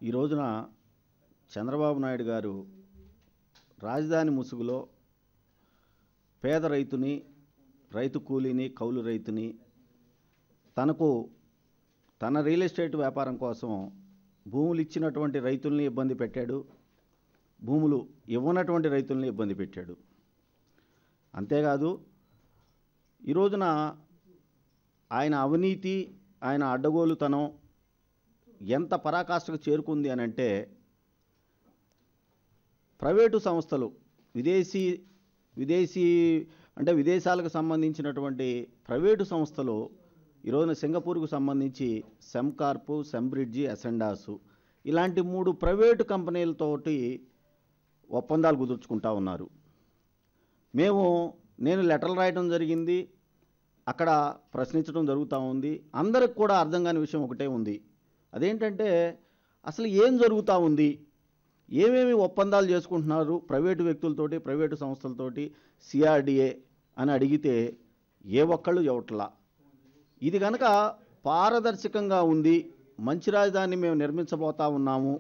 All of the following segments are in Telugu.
ఈ రోజున చంద్రబాబు నాయుడు గారు రాజధాని ముసుగులో పేద రైతుని, రైతు కూలీని, కౌలు రైతుని తన రియల్ ఎస్టేట్ వ్యాపారం కోసం భూములు ఇచ్చినటువంటి రైతుల్ని ఇబ్బంది పెట్టాడు, భూములు ఇవ్వనటువంటి రైతుల్ని ఇబ్బంది పెట్టాడు. అంతేకాదు ఈ రోజున ఆయన అవినీతి, ఆయన అడ్డగోలుతనం ఎంత పరాకాష్ఠకు చేరుకుంది అని అంటే, ప్రైవేటు సంస్థలు విదేశాలకు సంబంధించినటువంటి ప్రైవేటు సంస్థలు ఈరోజున సింగపూర్కు సంబంధించి సెమ్కార్పు, సెంబ్రిడ్జి, అసెండాసు ఇలాంటి 3 ప్రైవేటు కంపెనీలతోటి ఒప్పందాలు కుదుర్చుకుంటా ఉన్నారు. నేను లెటర్లు రాయడం జరిగింది, అక్కడ ప్రశ్నించడం జరుగుతూ ఉంది. అందరికి కూడా అర్థం కాని విషయం ఒకటే ఉంది. అదేంటంటే అసలు ఏం జరుగుతూ ఉంది, ఏమేమి ఒప్పందాలు చేసుకుంటున్నారు ప్రైవేటు వ్యక్తులతోటి, ప్రైవేటు సంస్థలతోటి, సిఆర్డిఏ అని అడిగితే ఏ ఒక్కళ్ళు చెప్పట్లా. ఇది కనుక పారదర్శకంగా ఉంది, మంచి రాజధాని మేము నిర్మించబోతా ఉన్నాము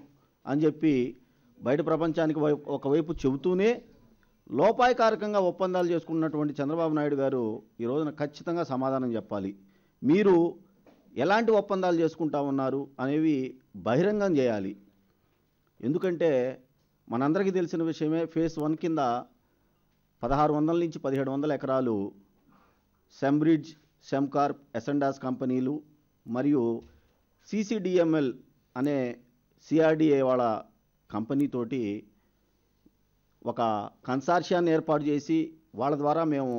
అని చెప్పి బయట ప్రపంచానికి ఒకవైపు చెబుతూనే లోపాయకారకంగా ఒప్పందాలు చేసుకున్నటువంటి చంద్రబాబు నాయుడు గారు ఈ రోజున ఖచ్చితంగా సమాధానం చెప్పాలి. మీరు ఎలాంటి ఒప్పందాలు చేసుకుంటా ఉన్నారు అనేవి బహిరంగం చేయాలి. ఎందుకంటే మనందరికీ తెలిసిన విషయమే, ఫేజ్ 1 కింద 1600 నుంచి 1700 ఎకరాలు సెంబ్రిడ్జ్, సెమ్కార్ప్, అసెండాస్ కంపెనీలు మరియు సిసిడిఎంఎల్ అనే సిఆర్డిఏ వాళ్ళ కంపెనీతోటి ఒక కన్సార్షియాన్ని ఏర్పాటు చేసి వాళ్ళ ద్వారా మేము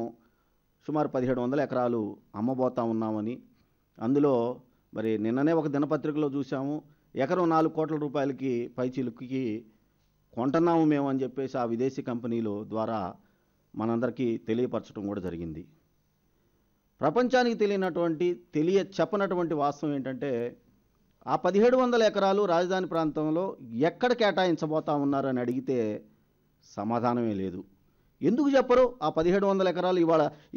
సుమారు 1700 ఎకరాలు అమ్మబోతా ఉన్నామని, అందులో మరి నిన్ననే ఒక దినపత్రికలో చూసాము, ఎకరం 4 కోట్ల రూపాయలకి పైచిలుక్కి కొంటున్నాము మేము అని చెప్పేసి ఆ విదేశీ కంపెనీలు ద్వారా మనందరికీ తెలియపరచడం కూడా జరిగింది. ప్రపంచానికి చెప్పనటువంటి వాస్తవం ఏంటంటే, ఆ 1700 ఎకరాలు రాజధాని ప్రాంతంలో ఎక్కడ కేటాయించబోతా ఉన్నారని అడిగితే సమాధానమే లేదు. ఎందుకు చెప్పరు? ఆ 1700 ఎకరాలు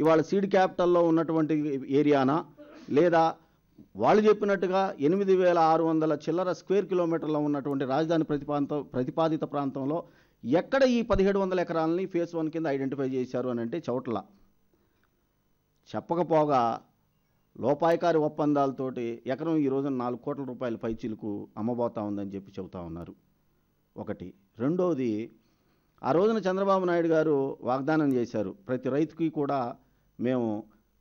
ఇవాళ సీడ్ క్యాపిటల్లో ఉన్నటువంటి ఏరియానా, లేదా వాళ్ళు చెప్పినట్టుగా 8600 చిల్లర స్క్వేర్ కిలోమీటర్లో ఉన్నటువంటి రాజధాని ప్రతిపాదిత ప్రాంతంలో ఎక్కడ ఈ 1700 ఎకరాలని ఫేజ్ 1 కింద ఐడెంటిఫై చేశారు అని అంటే చోట్ల చెప్పకపోగా లోపాయకారి ఒప్పందాలతోటి ఎకరం ఈ రోజున 4 కోట్ల రూపాయల పైచీలకు అమ్మబోతా ఉందని చెప్పి చెబుతా ఉన్నారు. ఒకటి. రెండోది, ఆ రోజున చంద్రబాబు నాయుడు గారు వాగ్దానం చేశారు, ప్రతి రైతుకి కూడా మేము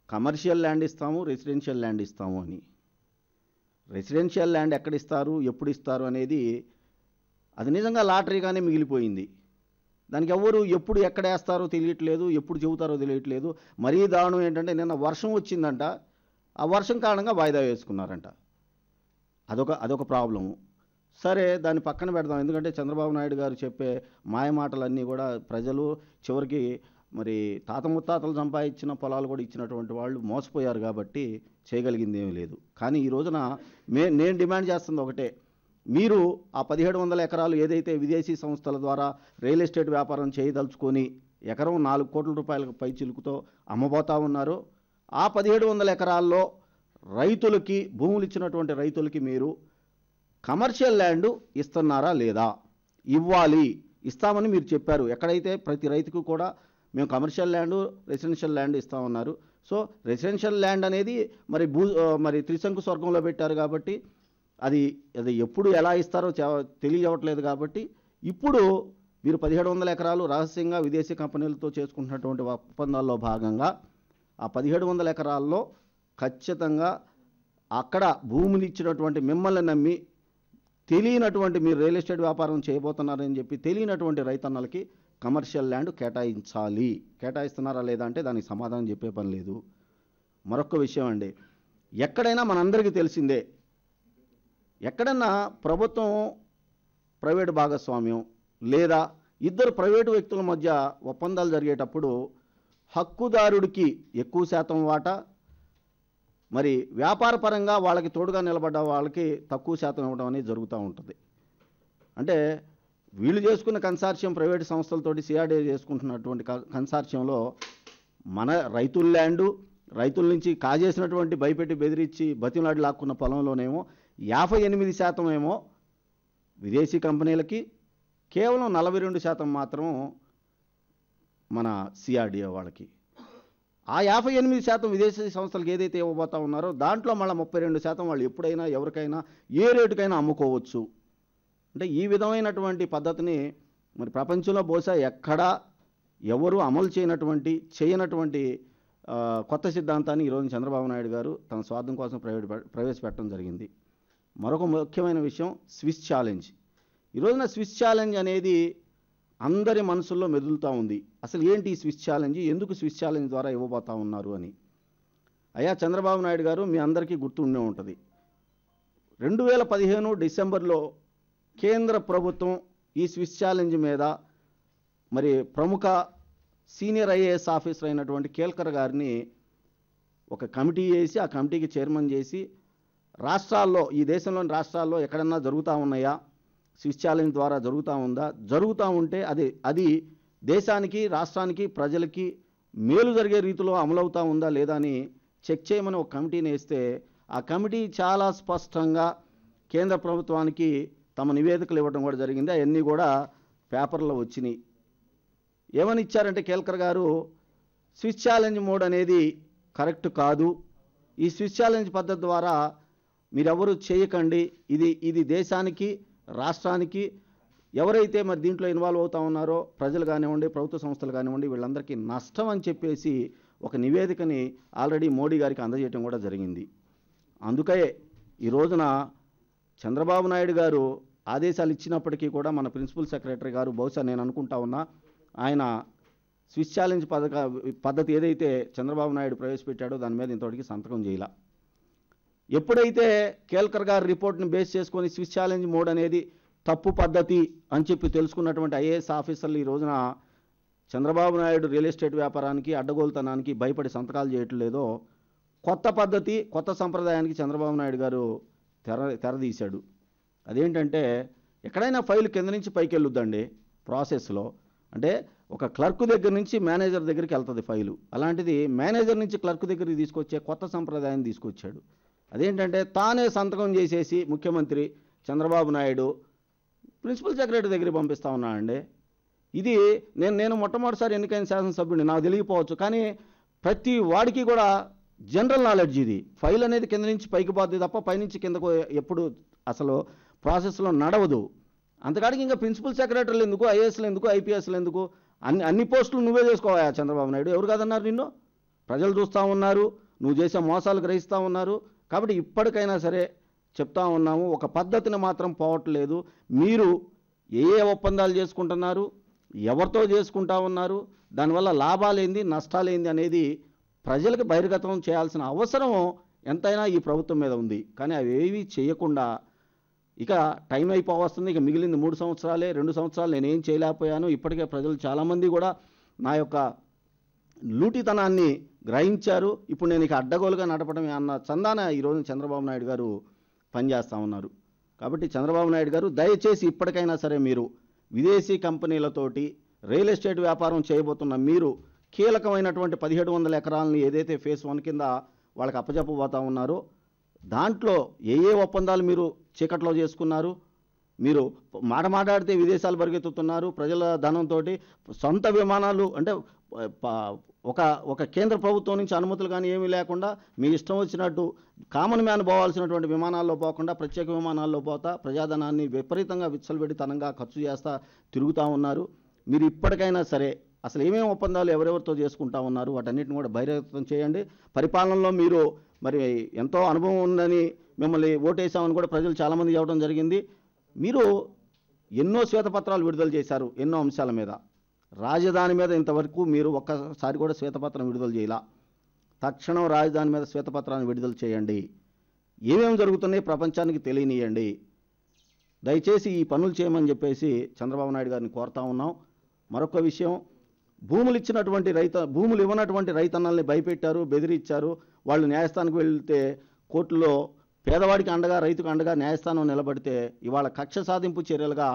కమర్షియల్ ల్యాండ్ ఇస్తాము, రెసిడెన్షియల్ ల్యాండ్ ఇస్తాము అని. రెసిడెన్షియల్ ల్యాండ్ ఎక్కడ ఇస్తారు, ఎప్పుడు ఇస్తారు అనేది అది నిజంగా లాటరీగానే మిగిలిపోయింది. దానికి ఎవరు ఎప్పుడు ఎక్కడ వేస్తారో తెలియట్లేదు, ఎప్పుడు చెబుతారో తెలియట్లేదు. మరీ దారుణం ఏంటంటే, నిన్న వర్షం వచ్చిందంట, ఆ వర్షం కారణంగా వాయిదా వేసుకున్నారంట. అదొక ప్రాబ్లము. సరే, దాన్ని పక్కన పెడదాం. ఎందుకంటే చంద్రబాబు నాయుడు గారు చెప్పే మాయమాటలన్నీ కూడా ప్రజలు చివరికి మరి తాత ముత్తాతలు సంపాదించిన పొలాలు కూడా ఇచ్చినటువంటి వాళ్ళు మోసపోయారు కాబట్టి చేయగలిగింది ఏమీ లేదు. కానీ ఈ రోజున నేను డిమాండ్ చేస్తుంది ఒకటే, మీరు ఆ 1700 ఎకరాలు ఏదైతే విదేశీ సంస్థల ద్వారా రియల్ ఎస్టేట్ వ్యాపారం చేయదలుచుకొని ఎకరం 4 కోట్ల రూపాయల పై చిలుకుతో అమ్మబోతా ఉన్నారో, ఆ 1700 ఎకరాల్లో రైతులకి, భూములు ఇచ్చినటువంటి రైతులకి మీరు కమర్షియల్ ల్యాండ్ ఇస్తున్నారా లేదా? ఇవ్వాలి, ఇస్తామని మీరు చెప్పారు. ఎక్కడైతే ప్రతి రైతుకు కూడా మేము కమర్షియల్ ల్యాండ్, రెసిడెన్షియల్ ల్యాండ్ ఇస్తామన్నారు. సో రెసిడెన్షియల్ ల్యాండ్ అనేది మరి త్రిశంకు స్వర్గంలో పెట్టారు కాబట్టి అది ఎప్పుడు ఎలా ఇస్తారో తెలియవట్లేదు. కాబట్టి ఇప్పుడు మీరు 1700 ఎకరాలు రహస్యంగా విదేశీ కంపెనీలతో చేసుకుంటున్నటువంటి ఒప్పందాల్లో భాగంగా ఆ 1700 ఎకరాల్లో ఖచ్చితంగా అక్కడ భూములు ఇచ్చినటువంటి మిమ్మల్ని నమ్మి తెలియనటువంటి మీరు రియల్ ఎస్టేట్ వ్యాపారం చేయబోతున్నారని చెప్పి తెలియనటువంటి రైతన్నలకి కమర్షియల్ ల్యాండ్ కేటాయించాలి. కేటాయిస్తున్నారా లేదా అంటే దానికి సమాధానం చెప్పే పని లేదు. మరొక విషయం అండి, ఎక్కడైనా మనందరికీ తెలిసిందే, ఎక్కడన్నా ప్రభుత్వం ప్రైవేటు భాగస్వామ్యం లేదా ఇద్దరు ప్రైవేటు వ్యక్తుల మధ్య ఒప్పందాలు జరిగేటప్పుడు హక్కుదారుడికి ఎక్కువ శాతం వాటా, మరి వ్యాపారపరంగా వాళ్ళకి తోడుగా నిలబడ్డ వాళ్ళకి తక్కువ శాతం ఇవ్వడం అనేది జరుగుతూ ఉంటుంది. అంటే వీళ్ళు చేసుకున్న కన్సార్షియం ప్రైవేటు సంస్థలతోటి సిఆర్డీఏ చేసుకుంటున్నటువంటి కన్సార్షియంలో మన రైతుల ల్యాండు, రైతుల నుంచి కాజేసినటువంటి భయపెట్టి బెదిరించి బతిమలాడి లాక్కున్న పొలంలోనేమో 58% ఏమో విదేశీ కంపెనీలకి, కేవలం 42% మాత్రం మన సిఆర్డిఏ వాళ్ళకి. ఆ 58% విదేశీ సంస్థలకు ఏదైతే ఇవ్వబోతా ఉన్నారో దాంట్లో మళ్ళీ 32% వాళ్ళు ఎప్పుడైనా ఎవరికైనా ఏ రేటుకైనా అమ్ముకోవచ్చు. అంటే ఈ విధమైనటువంటి పద్ధతిని మరి ప్రపంచంలో బహుశా ఎక్కడా ఎవరు అమలు చేయనటువంటి కొత్త సిద్ధాంతాన్ని ఈరోజు చంద్రబాబు నాయుడు గారు తన స్వార్థం కోసం ప్రవేశపెట్టడం జరిగింది. మరొక ముఖ్యమైన విషయం స్విస్ ఛాలెంజ్. ఈరోజున స్విస్ ఛాలెంజ్ అనేది అందరి మనసుల్లో మెదులుతూ ఉంది. అసలు ఏంటి ఈ స్విస్ ఛాలెంజ్, ఎందుకు స్విస్ ఛాలెంజ్ ద్వారా ఇవ్వబోతా ఉన్నారు అని. అయ్యా చంద్రబాబు నాయుడు గారు, మీ అందరికీ గుర్తు ఉండే ఉంటుంది, 2015 డిసెంబర్లో కేంద్ర ప్రభుత్వం ఈ స్విస్ ఛాలెంజ్ మీద మరి ప్రముఖ సీనియర్ ఐఏఎస్ ఆఫీసర్ అయినటువంటి కేల్కర్ గారిని ఒక కమిటీ వేసి, ఆ కమిటీకి చైర్మన్ చేసి, రాష్ట్రాల్లో, ఈ దేశంలోని రాష్ట్రాల్లో ఎక్కడన్నా జరుగుతూ ఉన్నాయా, స్విస్ ఛాలెంజ్ ద్వారా జరుగుతూ ఉందా, జరుగుతూ ఉంటే అది దేశానికి, రాష్ట్రానికి, ప్రజలకి మేలు జరిగే రీతిలో అమలవుతూ ఉందా లేదా అని చెక్ చేయమని ఒక కమిటీని వేస్తే, ఆ కమిటీ చాలా స్పష్టంగా కేంద్ర ప్రభుత్వానికి తమ నివేదికలు ఇవ్వడం కూడా జరిగింది. అవన్నీ కూడా పేపర్లో వచ్చినాయి. ఏమని ఇచ్చారంటే కేల్కర్ గారు, స్విస్ ఛాలెంజ్ మోడ్ అనేది కరెక్ట్ కాదు, ఈ స్విస్ ఛాలెంజ్ పద్ధతి ద్వారా మీరెవరూ చేయకండి, ఇది దేశానికి, రాష్ట్రానికి, ఎవరైతే మరి దీంట్లో ఇన్వాల్వ్ అవుతా ఉన్నారో ప్రజలు కానివ్వండి, ప్రభుత్వ సంస్థలు కానివ్వండి, వీళ్ళందరికీ నష్టం అని చెప్పేసి ఒక నివేదికని ఆల్రెడీ మోడీ గారికి అందజేయడం కూడా జరిగింది. అందుకే ఈ రోజున చంద్రబాబు నాయుడు గారు ఆదేశాలు ఇచ్చినప్పటికీ కూడా మన ప్రిన్సిపల్ సెక్రటరీ గారు, బహుశా నేను అనుకుంటా ఉన్నా, ఆయన స్విస్ ఛాలెంజ్ పద్ధతి ఏదైతే చంద్రబాబు నాయుడు ప్రవేశపెట్టాడో దాని మీద ఇంతవరకు సంతకం చేయాల. ఎప్పుడైతే కేల్కర్ గారి రిపోర్ట్ని బేస్ చేసుకొని స్విస్ ఛాలెంజ్ మోడ్ అనేది తప్పు పద్ధతి అని చెప్పి తెలుసుకున్నటువంటి ఐఏఎస్ ఆఫీసర్లు ఈ రోజున చంద్రబాబు నాయుడు రియల్ ఎస్టేట్ వ్యాపారానికి, అడ్డగోలుతనానికి భయపడి సంతకాలు చేయట్లేదో, కొత్త పద్ధతి, కొత్త సంప్రదాయానికి చంద్రబాబు నాయుడు గారు తెరదీశాడు. అదేంటంటే, ఎక్కడైనా ఫైల్ కింద నుంచి పైకి వెళ్ళొద్దండి ప్రాసెస్లో. అంటే ఒక క్లర్క్ దగ్గర నుంచి మేనేజర్ దగ్గరికి వెళ్తుంది ఫైలు, అలాంటిది మేనేజర్ నుంచి క్లర్క్ దగ్గరికి తీసుకొచ్చే కొత్త సంప్రదాయాన్ని తీసుకొచ్చాడు. అదేంటంటే, తానే సంతకం చేసేసి ముఖ్యమంత్రి చంద్రబాబు నాయుడు ప్రిన్సిపల్ సెక్రటరీ దగ్గరికి పంపిస్తా ఉన్నానండి. ఇది నేను మొట్టమొదటిసారి ఎన్నికైన శాసనసభ్యుడిని, నాకు తెలియకపోవచ్చు, కానీ ప్రతి వాడికి కూడా జనరల్ నాలెడ్జ్ ఇది. ఫైల్ అనేది కింద నుంచి పైకి పోద్ది తప్ప పైనుంచి కిందకు ఎప్పుడు అసలు ప్రాసెస్లో నడవదు. అంతకాడికి ఇంకా ప్రిన్సిపల్ సెక్రటరీలు ఎందుకు, ఐఏఎస్లు ఎందుకు, ఐపీఎస్లు ఎందుకు, అన్ని పోస్టులు నువ్వే చేసుకోవా చంద్రబాబు నాయుడు? ఎవరు కాదన్నారు నిన్ను? ప్రజలు చూస్తూ ఉన్నారు, నువ్వు చేసే మోసాలు గ్రహిస్తూ ఉన్నారు. కాబట్టి ఇప్పటికైనా సరే చెప్తా ఉన్నాము, ఒక పద్ధతిని మాత్రం పోవట్లేదు. మీరు ఏ ఒప్పందాలు చేసుకుంటున్నారు, ఎవరితో చేసుకుంటా ఉన్నారు, దానివల్ల లాభాలేంది, నష్టాలేంది అనేది ప్రజలకు బహిర్గతం చేయాల్సిన అవసరం ఎంతైనా ఈ ప్రభుత్వం మీద ఉంది. కానీ అవేవి చేయకుండా ఇక టైం అయిపోవస్తుంది. ఇక మిగిలింది 3 సంవత్సరాలే, 2 సంవత్సరాలు నేనేం చేయలేకపోయాను. ఇప్పటికే ప్రజలు చాలామంది కూడా నా యొక్క లూటితనాన్ని గ్రహించారు. ఇప్పుడు నేను ఇక అడ్డగోలుగా నడపడమే అన్న చందాన ఈరోజు చంద్రబాబు నాయుడు గారు పనిచేస్తూ ఉన్నారు. కాబట్టి చంద్రబాబు నాయుడు గారు, దయచేసి ఇప్పటికైనా సరే మీరు విదేశీ కంపెనీలతోటి రియల్ ఎస్టేట్ వ్యాపారం చేయబోతున్న మీరు కీలకమైనటువంటి 1700 ఎకరాలని ఏదైతే ఫేజ్ 1 కింద వాళ్ళకి అప్పజెప్పబోతా ఉన్నారో దాంట్లో ఏ ఒప్పందాలు మీరు చీకట్లో చేసుకున్నారు, మీరు మాట్లాడితే విదేశాలు పరిగెత్తుతున్నారు, ప్రజల ధనంతో సొంత విమానాలు, అంటే ఒక కేంద్ర ప్రభుత్వం నుంచి అనుమతులు కానీ ఏమీ లేకుండా మీ ఇష్టం వచ్చినట్టు కామన్ మ్యాన్ పోవాల్సినటువంటి విమానాల్లో పోకుండా ప్రత్యేక విమానాల్లో పోతా ప్రజాధనాన్ని విపరీతంగా విచ్చలబెడితనంగా ఖర్చు చేస్తా తిరుగుతూ ఉన్నారు. మీరు ఇప్పటికైనా సరే అసలు ఏమేమి ఒప్పందాలు ఎవరెవరితో చేసుకుంటా ఉన్నారు వాటన్నిటిని కూడా బహిర్గతం చేయండి. పరిపాలనలో మీరు మరి ఎంతో అనుభవం ఉందని మిమ్మల్ని ఓటేసామని కూడా ప్రజలు చాలామంది చెప్పడం జరిగింది. మీరు ఎన్నో శ్వేతపత్రాలు విడుదల చేశారు ఎన్నో అంశాల మీద. రాజధాని మీద ఇంతవరకు మీరు ఒక్కసారి కూడా శ్వేతపత్రం విడుదల చేయాల. తక్షణం రాజధాని మీద శ్వేతపత్రాన్ని విడుదల చేయండి. ఏమేమి జరుగుతున్నాయి ప్రపంచానికి తెలియనియండి. దయచేసి ఈ పనులు చేయమని చెప్పేసి చంద్రబాబు నాయుడు గారిని కోరుతా ఉన్నాం. మరొక విషయం, భూములు ఇవ్వనటువంటి రైతన్నల్ని భయపెట్టారు, బెదిరించారు. వాళ్ళు న్యాయస్థానానికి వెళ్తే కోర్టులో పేదవాడికి అండగా, రైతుకు అండగా న్యాయస్థానం నిలబడితే ఇవాళ కక్ష సాధింపు చర్యలుగా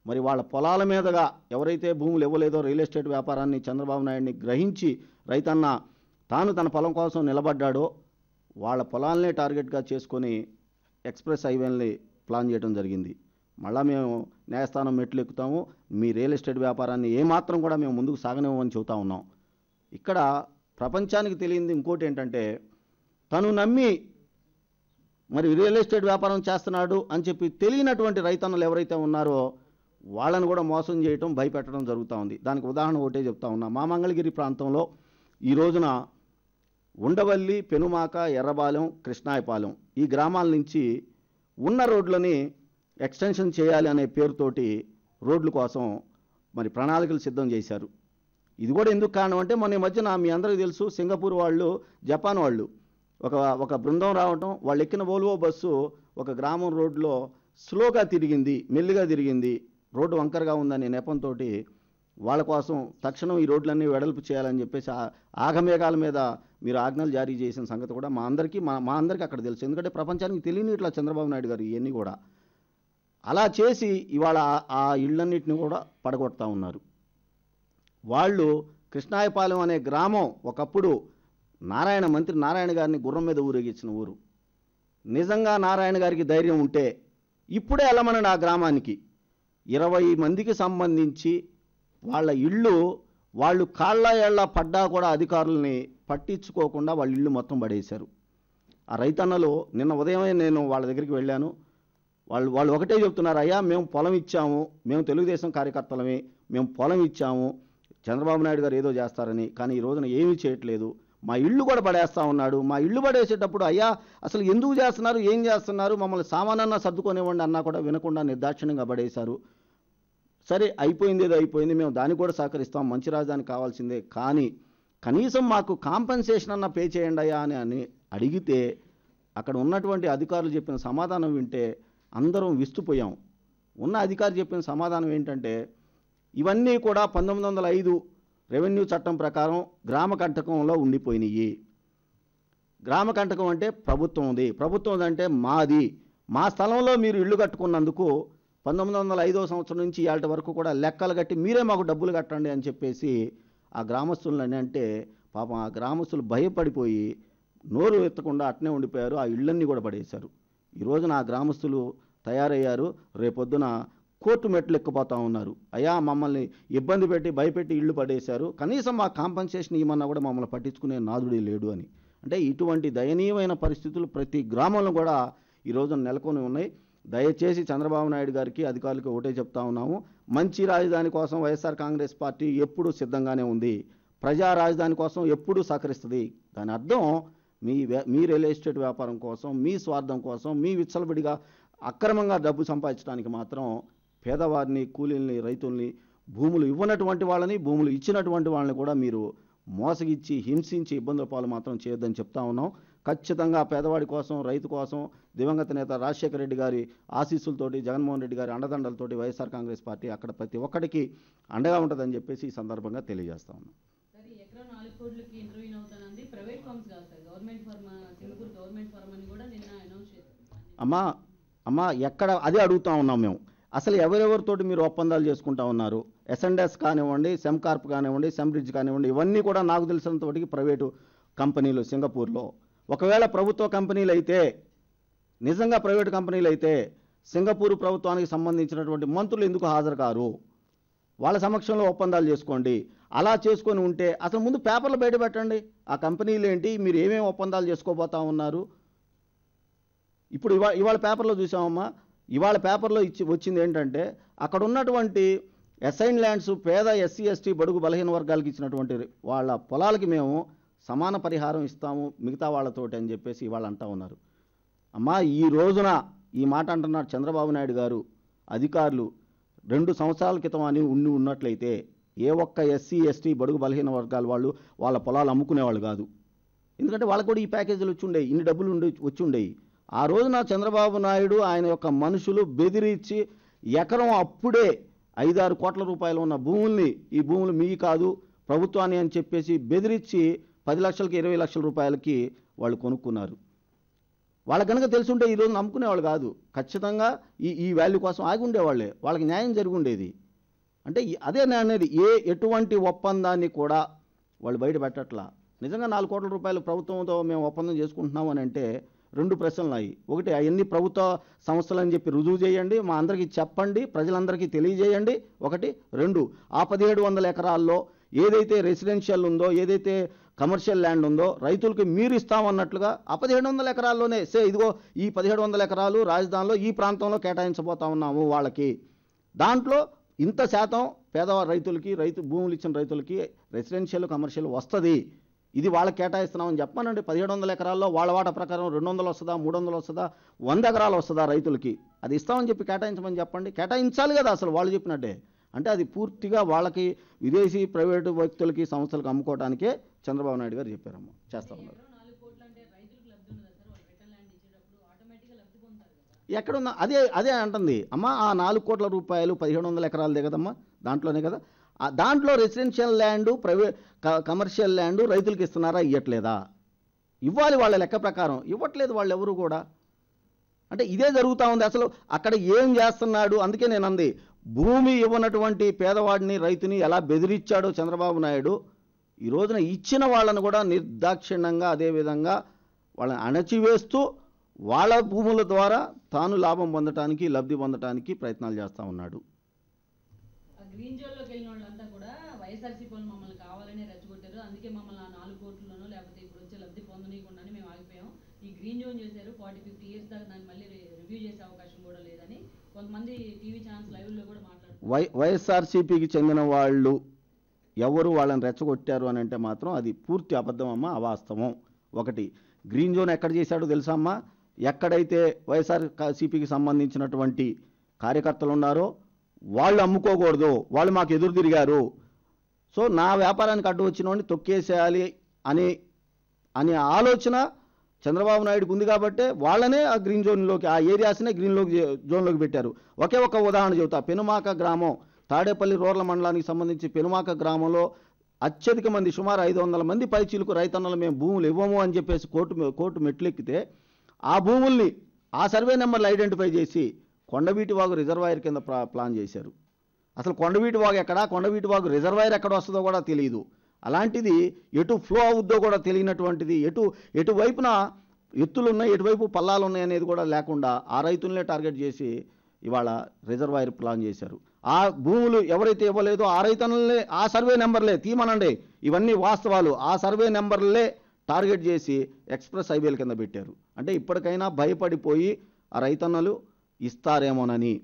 మరి వాళ్ళ పొలాల మీదుగా ఎవరైతే భూములు ఇవ్వలేదో రియల్ ఎస్టేట్ వ్యాపారాన్ని చంద్రబాబు నాయుడిని గ్రహించి రైతన్న తాను తన పొలం కోసం నిలబడ్డాడో వాళ్ళ పొలాలనే టార్గెట్గా చేసుకొని ఎక్స్ప్రెస్ హైవేల్ని ప్లాన్ చేయడం జరిగింది. మళ్ళా మేము న్యాయస్థానం మెట్లు ఎక్కుతాము, మీ రియల్ ఎస్టేట్ వ్యాపారాన్ని ఏమాత్రం కూడా మేము ముందుకు సాగనివ్వమని చెబుతా ఉన్నాం. ఇక్కడ ప్రపంచానికి తెలియంది ఇంకోటి ఏంటంటే, తను నమ్మి మరి రియల్ ఎస్టేట్ వ్యాపారం చేస్తున్నాడు అని చెప్పి తెలియనటువంటి రైతన్నలు ఎవరైతే ఉన్నారో వాళ్ళని కూడా మోసం చేయటం, భయపెట్టడం జరుగుతూ ఉంది. దానికి ఉదాహరణ ఒకటే చెప్తా ఉన్నా. మా మంగళగిరి ప్రాంతంలో ఈ రోజున ఉండవల్లి, పెనుమాక, ఎర్రబాలెం, కృష్ణాయపాలెం ఈ గ్రామాల నుంచి ఉన్న రోడ్లని ఎక్స్టెన్షన్ చేయాలి అనే పేరుతోటి రోడ్ల కోసం మరి ప్రణాళికలు సిద్ధం చేశారు. ఇది కూడా ఎందుకు కారణం అంటే, మొన్న ఈ మధ్యన మీ అందరికీ తెలుసు, సింగపూర్ వాళ్ళు, జపాన్ వాళ్ళు ఒక బృందం రావటం, వాళ్ళు ఎక్కిన వోల్వో బస్సు ఒక గ్రామం రోడ్లో స్లోగా తిరిగింది, మెల్లిగా తిరిగింది, రోడ్డు వంకరగా ఉందనే నెపంతో వాళ్ళ కోసం తక్షణం ఈ రోడ్లన్నీ వెడల్పు చేయాలని చెప్పేసి ఆగమేఘాల మీద మీరు ఆజ్ఞలు జారీ చేసిన సంగతి కూడా మా అందరికీ అక్కడ తెలుసు. ఎందుకంటే ప్రపంచానికి తెలియని ఇట్లా చంద్రబాబు నాయుడు గారు ఇవన్నీ కూడా అలా చేసి ఇవాళ ఆ ఇళ్ళన్నిటిని కూడా పడగొడతా ఉన్నారు. వాళ్ళు కృష్ణాయపాలెం అనే గ్రామం ఒకప్పుడు మంత్రి నారాయణ గారిని గుర్రం మీద ఊరేగించిన ఊరు. నిజంగా నారాయణ గారికి ధైర్యం ఉంటే ఇప్పుడే వెళ్ళమనండి ఆ గ్రామానికి. 20 మందికి సంబంధించి వాళ్ళ ఇళ్ళు వాళ్ళు కాళ్ళ ఏళ్ళ పడ్డా కూడా అధికారుల్ని పట్టించుకోకుండా వాళ్ళ ఇళ్ళు మొత్తం పడేశారు. ఆ రైతన్నలు నిన్న ఉదయమే నేను వాళ్ళ దగ్గరికి వెళ్ళాను. వాళ్ళు ఒకటే చెప్తున్నారు, అయ్యా మేము పొలం ఇచ్చాము, మేము తెలుగుదేశం కార్యకర్తలమే, మేము పొలం ఇచ్చాము, చంద్రబాబు నాయుడు గారు ఏదో చేస్తారని, కానీ ఈ రోజున ఏమీ చేయట్లేదు, మా ఇళ్ళు కూడా పడేస్తూ ఉన్నాడు. మా ఇళ్ళు పడేసేటప్పుడు అయ్యా అసలు ఎందుకు చేస్తున్నారు, ఏం చేస్తున్నారు, మమ్మల్ని సామానన్నా సర్దుకొనివ్వండి అన్నా కూడా వినకుండా నిర్దాక్షిణ్యంగా పడేశారు. సరే అయిపోయింది, ఏదో అయిపోయింది, మేము దానికి కూడా సహకరిస్తాం, మంచి రాజధాని కావాల్సిందే, కానీ కనీసం మాకు కాంపెన్సేషన్ అన్న పే చేయండి అయ్యా అని అడిగితే అక్కడ ఉన్నటువంటి అధికారులు చెప్పిన సమాధానం వింటే అందరం విస్తుపోయాం. ఉన్న అధికారి చెప్పిన సమాధానం ఏంటంటే, ఇవన్నీ కూడా 1905 రెవెన్యూ చట్టం ప్రకారం గ్రామ కంటకంలో ఉండిపోయినాయి. గ్రామ కంటకం అంటే ప్రభుత్వంది, ప్రభుత్వం అంటే మాది, మా స్థలంలో మీరు ఇళ్ళు కట్టుకున్నందుకు 1905వ సంవత్సరం నుంచి ఇవాళ వరకు కూడా లెక్కలు కట్టి మీరే మాకు డబ్బులు కట్టండి అని చెప్పేసి ఆ గ్రామస్తులని అంటే, పాపం ఆ గ్రామస్తులు భయపడిపోయి నోరు ఎత్తకుండా అట్నే ఉండిపోయారు. ఆ ఇళ్ళన్నీ కూడా పడేశారు. ఈ రోజున ఆ గ్రామస్తులు తయారయ్యారు, రేపొద్దున కోర్టు మెట్లు ఎక్కిపోతూ ఉన్నారు. అయ్యా మమ్మల్ని ఇబ్బంది పెట్టి భయపెట్టి ఇళ్ళు పడేశారు, కనీసం మా కాంపెన్సేషన్ ఇవ్వమన్నా కూడా మమ్మల్ని పట్టించుకునే నాదుడే లేడు అని. అంటే ఇటువంటి దయనీయమైన పరిస్థితులు ప్రతి గ్రామంలో కూడా ఈ రోజున నెలకొని ఉన్నాయి. దయచేసి చంద్రబాబు నాయుడు గారికి, అధికారులకు ఒకటే చెప్తా ఉన్నాము, మంచి రాజధాని కోసం వైఎస్ఆర్ కాంగ్రెస్ పార్టీ ఎప్పుడూ సిద్ధంగానే ఉంది, ప్రజా రాజధాని కోసం ఎప్పుడూ సహకరిస్తుంది. దాని అర్థం మీ రియల్ ఎస్టేట్ వ్యాపారం కోసం, మీ స్వార్థం కోసం, మీ విచ్చలబడిగా అక్రమంగా డబ్బు సంపాదించడానికి మాత్రం పేదవారిని, కూలీల్ని, రైతుల్ని, భూములు ఇవ్వనటువంటి వాళ్ళని, భూములు ఇచ్చినటువంటి వాళ్ళని కూడా మీరు మోసగిచ్చి హింసించి ఇబ్బందుల పాలు మాత్రం చేయొద్దని చెప్తా ఉన్నాం. ఖచ్చితంగా పేదవాడి కోసం, రైతు కోసం దివంగత నేత రాజశేఖర రెడ్డి గారి ఆశీస్సులతోటి, జగన్మోహన్ రెడ్డి గారి అండదండలతోటి వైఎస్ఆర్ కాంగ్రెస్ పార్టీ అక్కడ ప్రతి ఒక్కడికి అండగా ఉంటుందని చెప్పేసి ఈ సందర్భంగా తెలియజేస్తా ఉన్నాం. అమ్మా ఎక్కడ అదే అడుగుతా ఉన్నాం మేము. అసలు ఎవరెవరితోటి మీరు ఒప్పందాలు చేసుకుంటా ఉన్నారు? ఎస్ఎండ్ఎస్ కానివ్వండి, సెమ్కార్ప్ కానివ్వండి, సెమ్బ్రిడ్జ్ కానివ్వండి, ఇవన్నీ కూడా నాకు తెలిసినంతవరకు ప్రైవేటు కంపెనీలు సింగపూర్లో. ఒకవేళ ప్రభుత్వ కంపెనీలు అయితే, నిజంగా ప్రైవేటు కంపెనీలు అయితే సింగపూర్ ప్రభుత్వానికి సంబంధించినటువంటి మంత్రులు ఎందుకు హాజరు కారు? వాళ్ళ సమక్షంలో ఒప్పందాలు చేసుకోండి. అలా చేసుకొని ఉంటే అసలు ముందు పేపర్లు బయట పెట్టండి, ఆ కంపెనీలు ఏంటి, మీరు ఏమేమి ఒప్పందాలు చేసుకోబోతా ఉన్నారు. ఇప్పుడు ఇవాళ పేపర్లో చూసామమ్మా, ఇవాళ పేపర్లో వచ్చింది ఏంటంటే, అక్కడ ఉన్నటువంటి అసైన్ ల్యాండ్స్ పేద ఎస్సీ ఎస్టీ బడుగు బలహీన వర్గాలకు ఇచ్చినటువంటి వాళ్ళ పొలాలకి మేము సమాన పరిహారం ఇస్తాము మిగతా వాళ్ళతోటి అని చెప్పేసి ఇవాళ అంటా ఉన్నారు. అమ్మా ఈ రోజున ఈ మాట అంటున్నారు చంద్రబాబు నాయుడు గారు, అధికారులు 2 సంవత్సరాల క్రితం అని ఉన్నట్లయితే ఏ ఒక్క ఎస్సీ ఎస్టీ బడుగు బలహీన వర్గాల వాళ్ళు వాళ్ళ పొలాలు అమ్ముకునేవాళ్ళు కాదు. ఎందుకంటే వాళ్ళకు కూడా ఈ ప్యాకేజీలు వచ్చి ఉండేవి, ఇన్ని డబ్బులు వచ్చి ఉండేవి. ఆ రోజున చంద్రబాబు నాయుడు ఆయన యొక్క మనుషులు బెదిరించి ఎకరం అప్పుడే 5-6 కోట్ల రూపాయలు ఉన్న భూముల్ని, ఈ భూములు మీ కాదు ప్రభుత్వాన్ని అని చెప్పేసి బెదిరించి 10 లక్షలకి 20 లక్షల రూపాయలకి వాళ్ళు కొనుక్కున్నారు. వాళ్ళకి కనుక తెలుసుంటే ఈరోజు నమ్ముకునేవాళ్ళు కాదు, ఖచ్చితంగా ఈ వాల్యూ కోసం ఆగి ఉండేవాళ్ళే, వాళ్ళకి న్యాయం జరిగి ఉండేది. అంటే అదే అనేది ఎటువంటి ఒప్పందాన్ని కూడా వాళ్ళు బయట పెట్టట్లా. నిజంగా 4 కోట్ల రూపాయలు ప్రభుత్వంతో మేము ఒప్పందం చేసుకుంటున్నాం అని అంటే రెండు ప్రశ్నలు ఉన్నాయి. ఒకటి, అవన్నీ ప్రభుత్వ సంస్థలు అని చెప్పి రుజువు చేయండి, మా అందరికీ చెప్పండి, ప్రజలందరికీ తెలియజేయండి. ఒకటి. రెండు, ఆ 1700 ఎకరాల్లో ఏదైతే రెసిడెన్షియల్ ఉందో, ఏదైతే కమర్షియల్ ల్యాండ్ ఉందో రైతులకి మీరు ఇస్తామన్నట్లుగా ఆ 1700 ఎకరాల్లోనే ఇదిగో ఈ 1700 ఎకరాలు రాజధానిలో ఈ ప్రాంతంలో కేటాయించబోతా ఉన్నాము వాళ్ళకి, దాంట్లో ఇంత శాతం పేదవారి రైతులకి, భూములు ఇచ్చిన రైతులకి రెసిడెన్షియల్ కమర్షియల్ వస్తుంది, ఇది వాళ్ళకి కేటాయిస్తున్నామని చెప్పానండి. 1700 ఎకరాల్లో వాళ్ళ వాటా ప్రకారం 200 వస్తుందా, 300 వస్తుందా, 100 ఎకరాలు వస్తుందా రైతులకి, అది ఇస్తామని చెప్పి కేటాయించమని చెప్పండి. కేటాయించాలి కదా అసలు వాళ్ళు చెప్పినట్టే. అంటే అది పూర్తిగా వాళ్ళకి విదేశీ ప్రైవేటు వ్యక్తులకి సంస్థలకు అమ్ముకోవడానికే చంద్రబాబు నాయుడు గారు చెప్పారమ్మా, చేస్తా ఉన్నారు. ఎక్కడున్నా అదే అంటుంది అమ్మా. ఆ 4 కోట్ల రూపాయలు 1700 ఎకరాలదే కదమ్మా, దాంట్లోనే కదా. దాంట్లో రెసిడెన్షియల్ ల్యాండు, కమర్షియల్ ల్యాండు రైతులకు ఇస్తున్నారా, ఇవ్వట్లేదా? ఇవ్వాలి, వాళ్ళ లెక్క ప్రకారం ఇవ్వట్లేదు వాళ్ళు ఎవరు కూడా. అంటే ఇదే జరుగుతూ ఉంది. అసలు అక్కడ ఏం చేస్తున్నాడు? అందుకే నేను అంది, భూమి ఇవ్వనటువంటి పేదవాడిని, రైతుని ఎలా బెదిరించాడో చంద్రబాబు నాయుడు, ఈ రోజున ఇచ్చిన వాళ్ళను కూడా నిర్దాక్షిణ్యంగా అదేవిధంగా వాళ్ళని అణచివేస్తూ వాళ్ళ భూముల ద్వారా తాను లాభం పొందటానికి, లబ్ధి పొందటానికి ప్రయత్నాలు చేస్తూ ఉన్నాడు. గ్రీన్ జోన్లోకి వెళ్ళిన వాళ్ళంతా కూడా వైఎస్ఆర్సీపీ వాళ్ళు మమ్మల్ని కావాలని రెచ్చగొట్టారు, అందుకే మమ్మల్ని ఆ 4 కోట్లలోనో లేకపోతే ఇప్పుడు వచ్చే లబ్ధి పొందనీయకుండానే మేము ఆగిపోయాం. ఈ గ్రీన్ జోన్ చేశారు, 40-50 ఇయర్స్ దాకా దాన్ని మళ్ళీ రివ్యూ చేసే అవకాశం కూడా లేదని కొంతమంది టీవీ ఛానల్స్ లైవ్లో కూడా మాట్లాడుతున్నారు. వైఎస్ఆర్సీపీకి చెందిన వాళ్ళు ఎవరు వాళ్ళని రెచ్చగొట్టారు అని అంటే మాత్రం అది పూర్తి అబద్ధం అమ్మా, అవాస్తవం. ఒకటి, గ్రీన్ జోన్ ఎక్కడ చేశాడో తెలుసా అమ్మా? ఎక్కడైతే వైఎస్ఆర్సీపీకి సంబంధించినటువంటి కార్యకర్తలు ఉన్నారో వాళ్ళు అమ్ముకోకూడదు, వాళ్ళు మాకు ఎదురు తిరిగారు, సో నా వ్యాపారానికి అడ్డు వచ్చిన వాడిని తొక్కేసేయాలి అనే ఆలోచన చంద్రబాబు నాయుడుకు ఉంది కాబట్టే వాళ్ళనే ఆ గ్రీన్ జోన్లోకి, ఆ ఏరియాస్నే జోన్లోకి పెట్టారు. ఒకే ఒక ఉదాహరణ చెబుతా. పెనుమాక గ్రామం, తాడేపల్లి రూరల్ మండలానికి సంబంధించి పెనుమాక గ్రామంలో అత్యధిక మంది, సుమారు 500 మంది పైచీలకు రైతన్నలు మేము భూములు ఇవ్వము అని చెప్పేసి కోర్టు మెట్లెక్కితే ఆ భూముల్ని ఆ సర్వే నెంబర్లు ఐడెంటిఫై చేసి కొండవీటి వాగు రిజర్వాయర్ కింద ప్లాన్ చేశారు. అసలు కొండవీటి వాగు ఎక్కడ, కొండవీటి వాగు రిజర్వాయర్ ఎక్కడ వస్తుందో కూడా తెలియదు. అలాంటిది ఎటు ఫ్లో అవుద్దో కూడా తెలియనటువంటిది, ఎటువైపున ఎత్తులు ఉన్నాయి, ఎటువైపు పల్లాలు ఉన్నాయి అనేది కూడా లేకుండా ఆ రైతులనే టార్గెట్ చేసి ఇవాళ రిజర్వాయర్ ప్లాన్ చేశారు. ఆ భూములు ఎవరైతే ఇవ్వలేదో ఆ రైతన్నలే, ఆ సర్వే నెంబర్లే తీమనండి, ఇవన్నీ వాస్తవాలు, ఆ సర్వే నెంబర్లే టార్గెట్ చేసి ఎక్స్ప్రెస్ హైవేల కింద పెట్టారు. అంటే ఇప్పటికైనా భయపడిపోయి ఆ రైతన్నలు ఇస్తారేమోనని.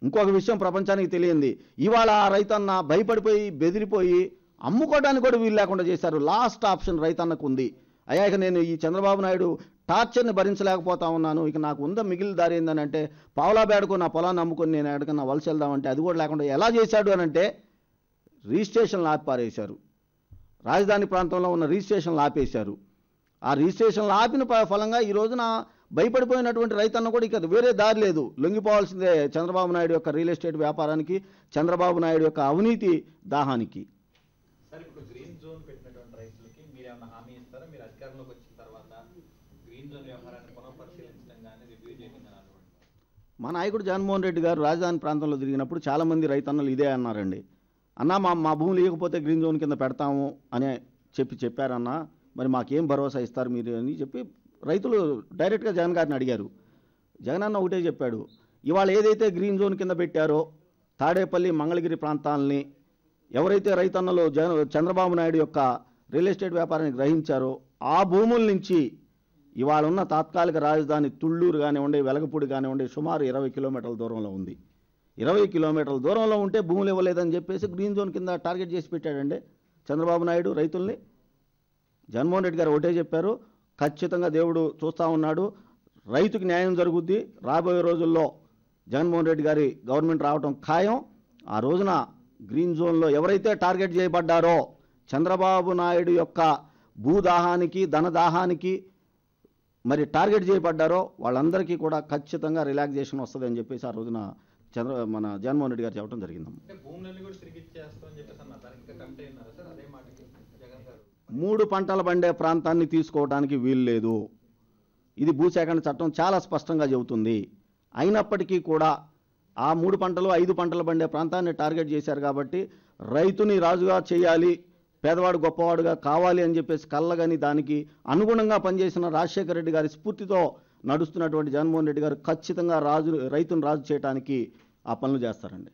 ఇంకొక విషయం ప్రపంచానికి తెలియంది, ఇవాళ ఆ రైతన్న భయపడిపోయి బెదిరిపోయి అమ్ముకోవడానికి కూడా వీలు లేకుండా చేశారు. లాస్ట్ ఆప్షన్ రైతన్నకు ఉంది, అయ్యా ఇక నేను ఈ చంద్రబాబు నాయుడు టార్చర్ని భరించలేకపోతా ఉన్నాను, ఇక నాకు ఉందా మిగిలిన దారి ఏందని అంటే పావులా బేడకు నా పొలాన్ని అమ్ముకొని నేను ఎక్కడికన్నా వలస వెళ్దామంటే అది కూడా లేకుండా ఎలా చేశాడు అని అంటే రిజిస్ట్రేషన్లు ఆపిపారేశారు. రాజధాని ప్రాంతంలో ఉన్న రిజిస్ట్రేషన్లు ఆపేశారు. ఆ రిజిస్ట్రేషన్లు ఆపిన ఫలంగా ఈ రోజున భయపడిపోయినటువంటి రైతన్న కూడా ఇక వేరే దారి లేదు, లొంగిపోవాల్సిందే చంద్రబాబు నాయుడు యొక్క రియల్ ఎస్టేట్ వ్యాపారానికి, చంద్రబాబు నాయుడు యొక్క అవినీతి దాహానికి. సార్, ఇప్పుడు గ్రీన్ జోన్ పెట్టినటువంటి రైతులకి మీరు ఏమైనా హామీ ఇస్తారా? మీరు అధికారంలోకి వచ్చిన తర్వాత గ్రీన్ జోన్ వ్యవహారాన్ని పునఃపరిశీలించడం కానీ రివ్యూ చేయడం కానీ అనుకుంటున్నారు? మా నాయకుడు జగన్మోహన్ రెడ్డి గారు రాజధాని ప్రాంతంలో తిరిగినప్పుడు చాలామంది రైతన్నలు ఇదే అన్నారండి, అన్నా మా భూములు ఇవ్వకపోతే గ్రీన్ జోన్ కింద పెడతాము అనే చెప్పారన్నా, మరి మాకేం భరోసా ఇస్తారు మీరు అని చెప్పి రైతులు డైరెక్ట్గా జగన్ గారిని అడిగారు. జగన్ అన్న ఒకటే చెప్పాడు, ఇవాళ ఏదైతే గ్రీన్ జోన్ కింద పెట్టారో తాడేపల్లి, మంగళగిరి ప్రాంతాలని ఎవరైతే రైతన్నలు చంద్రబాబు నాయుడు యొక్క రియల్ ఎస్టేట్ వ్యాపారాన్ని గ్రహించారో ఆ భూముల నుంచి ఇవాళ ఉన్న తాత్కాలిక రాజధాని తుళ్ళూరు కానివ్వండి, వెలగపూడి కానివ్వండి సుమారు 20 కిలోమీటర్ల దూరంలో ఉంది. 20 కిలోమీటర్ల దూరంలో ఉంటే భూములు ఇవ్వలేదని చెప్పేసి గ్రీన్ జోన్ కింద టార్గెట్ చేసి పెట్టాడండి చంద్రబాబు నాయుడు రైతుల్ని. జగన్మోహన్ రెడ్డి గారు ఒకటే చెప్పారు, ఖచ్చితంగా దేవుడు చూస్తూ ఉన్నాడు, రైతుకి న్యాయం జరుగుద్ది, రాబోయే రోజుల్లో జగన్మోహన్ రెడ్డి గారి గవర్నమెంట్ రావడం ఖాయం. ఆ రోజున గ్రీన్ జోన్లో ఎవరైతే టార్గెట్ చేయబడ్డారో చంద్రబాబు నాయుడు యొక్క భూదాహానికి, ధనదాహానికి మరి టార్గెట్ చేయబడ్డారో వాళ్ళందరికీ కూడా ఖచ్చితంగా రిలాక్సేషన్ వస్తుంది అని చెప్పేసి ఆ రోజున మన జగన్మోహన్ రెడ్డి గారు చెప్పడం జరిగిందమ్మా. 3 పంటలు పండే ప్రాంతాన్ని తీసుకోవడానికి వీలు లేదు, ఇది భూసేకరణ చట్టం చాలా స్పష్టంగా చెబుతుంది. అయినప్పటికీ కూడా ఆ 3 పంటలు 5 పంటలు పండే ప్రాంతాన్ని టార్గెట్ చేశారు కాబట్టి రైతుని రాజుగా చేయాలి, పేదవాడు గొప్పవాడుగా కావాలి అని చెప్పేసి కళ్ళగని దానికి అనుగుణంగా పనిచేసిన రాజశేఖర రెడ్డి గారి స్ఫూర్తితో నడుస్తున్నటువంటి జగన్మోహన్ రెడ్డి గారు ఖచ్చితంగా రైతును రాజు చేయడానికి ఆ పనులు చేస్తారండి.